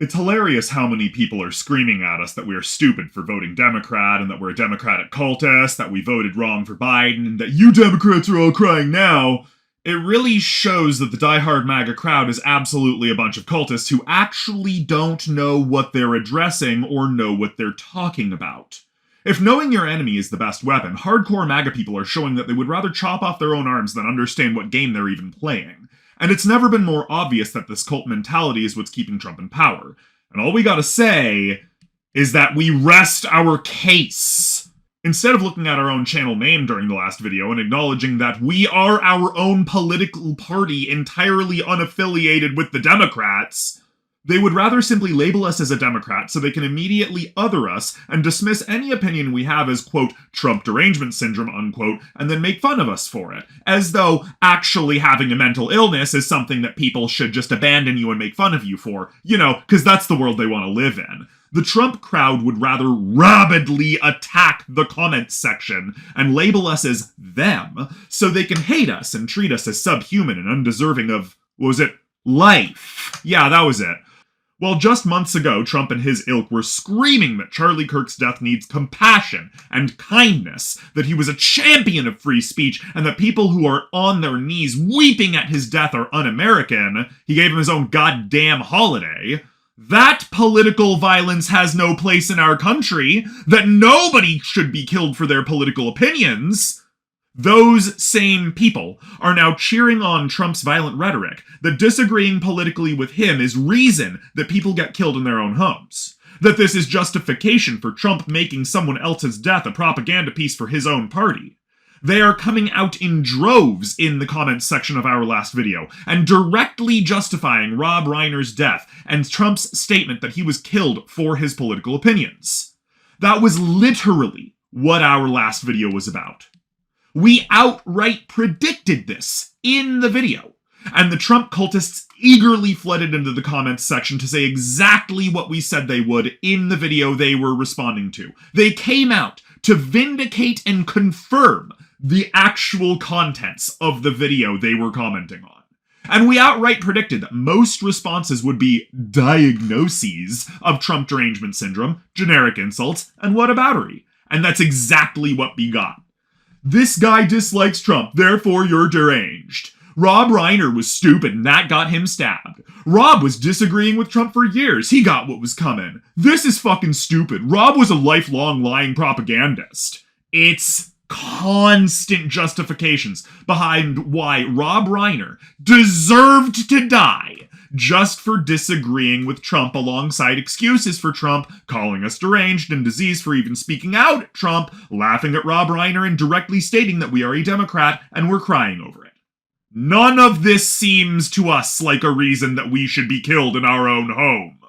It's hilarious how many people are screaming at us that we are stupid for voting Democrat and that we're a Democratic cultist, that we voted wrong for Biden, and that you Democrats are all crying now. It really shows that the diehard MAGA crowd is absolutely a bunch of cultists who actually don't know what they're addressing or know what they're talking about. If knowing your enemy is the best weapon, hardcore MAGA people are showing that they would rather chop off their own arms than understand what game they're even playing. And it's never been more obvious that this cult mentality is what's keeping Trump in power. And all we gotta say is that we rest our case. Instead of looking at our own channel name during the last video and acknowledging that we are our own political party entirely unaffiliated with the Democrats, they would rather simply label us as a Democrat so they can immediately other us and dismiss any opinion we have as, quote, Trump derangement syndrome, unquote, and then make fun of us for it. As though actually having a mental illness is something that people should just abandon you and make fun of you for. You know, because that's the world they want to live in. The Trump crowd would rather rabidly attack the comments section and label us as them so they can hate us and treat us as subhuman and undeserving of, what was it, life. Yeah, that was it. Well, just months ago, Trump and his ilk were screaming that Charlie Kirk's death needs compassion and kindness, that he was a champion of free speech, and that people who are on their knees weeping at his death are un-American. He gave him his own goddamn holiday. That political violence has no place in our country, that nobody should be killed for their political opinions. Those same people are now cheering on Trump's violent rhetoric, that disagreeing politically with him is reason that people get killed in their own homes. That this is justification for Trump making someone else's death a propaganda piece for his own party. They are coming out in droves in the comments section of our last video, and directly justifying Rob Reiner's death and Trump's statement that he was killed for his political opinions. That was literally what our last video was about. We outright predicted this in the video, and the Trump cultists eagerly flooded into the comments section to say exactly what we said they would in the video they were responding to. They came out to vindicate and confirm the actual contents of the video they were commenting on. And we outright predicted that most responses would be diagnoses of Trump derangement syndrome, generic insults, and whataboutery. And that's exactly what we got. This guy dislikes Trump, therefore you're deranged. Rob Reiner was stupid and that got him stabbed. Rob was disagreeing with Trump for years. He got what was coming. This is fucking stupid. Rob was a lifelong lying propagandist. It's constant justifications behind why Rob Reiner deserved to die just for disagreeing with Trump, alongside excuses for Trump, calling us deranged and diseased for even speaking out at Trump, laughing at Rob Reiner and directly stating that we are a Democrat and we're crying over it. None of this seems to us like a reason that we should be killed in our own home.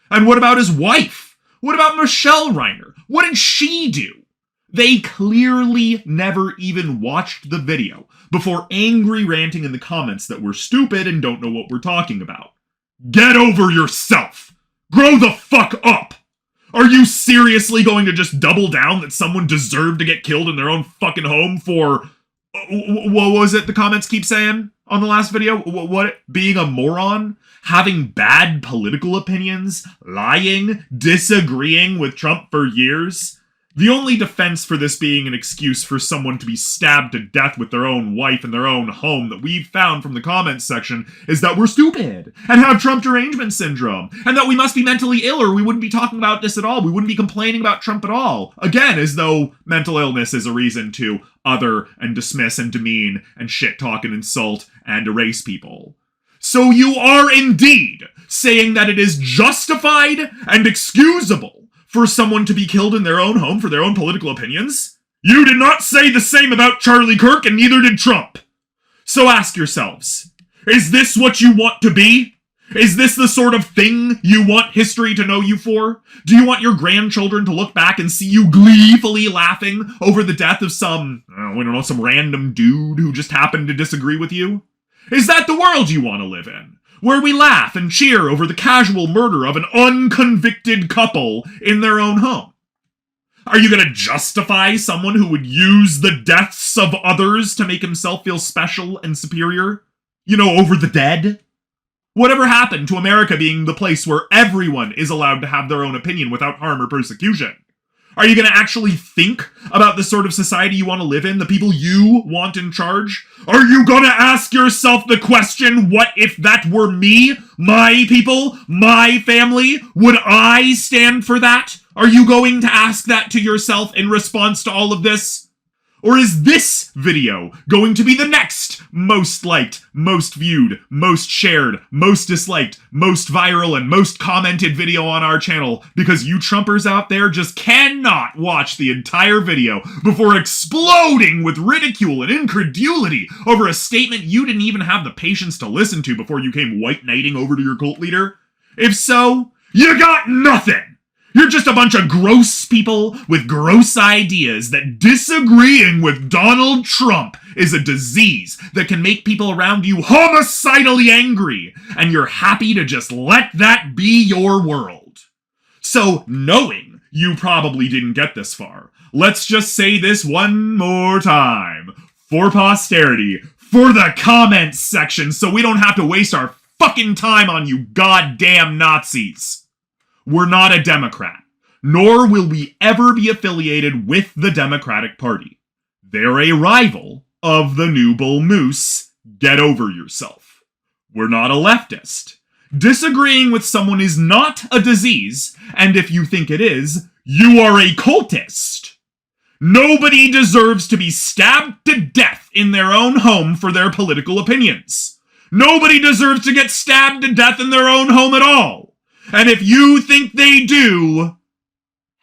And what about his wife? What about Michelle Reiner? What did she do? They clearly never even watched the video before angry ranting in the comments that we're stupid and don't know what we're talking about. Get over yourself! Grow the fuck up! Are you seriously going to just double down that someone deserved to get killed in their own fucking home for... what was it the comments keep saying on the last video? What? Being a moron? Having bad political opinions? Lying? Disagreeing with Trump for years? The only defense for this being an excuse for someone to be stabbed to death with their own wife in their own home that we've found from the comments section is that we're stupid and have Trump derangement syndrome and that we must be mentally ill or we wouldn't be talking about this at all. We wouldn't be complaining about Trump at all. Again, as though mental illness is a reason to other and dismiss and demean and shit talk and insult and erase people. So you are indeed saying that it is justified and excusable for someone to be killed in their own home for their own political opinions? You did not say the same about Charlie Kirk, and neither did Trump. So ask yourselves, is this what you want to be? Is this the sort of thing you want history to know you for? Do you want your grandchildren to look back and see you gleefully laughing over the death of some random dude who just happened to disagree with you? Is that the world you want to live in? Where we laugh and cheer over the casual murder of an unconvicted couple in their own home? Are you going to justify someone who would use the deaths of others to make himself feel special and superior? Over the dead? Whatever happened to America being the place where everyone is allowed to have their own opinion without harm or persecution? Are you going to actually think about the sort of society you want to live in, the people you want in charge? Are you going to ask yourself the question, what if that were me, my people, my family? Would I stand for that? Are you going to ask that to yourself in response to all of this? Or is this video going to be the next most liked, most viewed, most shared, most disliked, most viral, and most commented video on our channel because you Trumpers out there just cannot watch the entire video before exploding with ridicule and incredulity over a statement you didn't even have the patience to listen to before you came white knighting over to your cult leader? If so, you got nothing! You're just a bunch of gross people with gross ideas that disagreeing with Donald Trump is a disease that can make people around you homicidally angry, and you're happy to just let that be your world. So, knowing you probably didn't get this far, let's just say this one more time. For posterity, for the comments section, so we don't have to waste our fucking time on you goddamn Nazis. We're not a Democrat, nor will we ever be affiliated with the Democratic Party. They're a rival of the New Bull Moose. Get over yourself. We're not a leftist. Disagreeing with someone is not a disease, and if you think it is, you are a cultist. Nobody deserves to be stabbed to death in their own home for their political opinions. Nobody deserves to get stabbed to death in their own home at all. And if you think they do,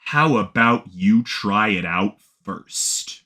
how about you try it out first?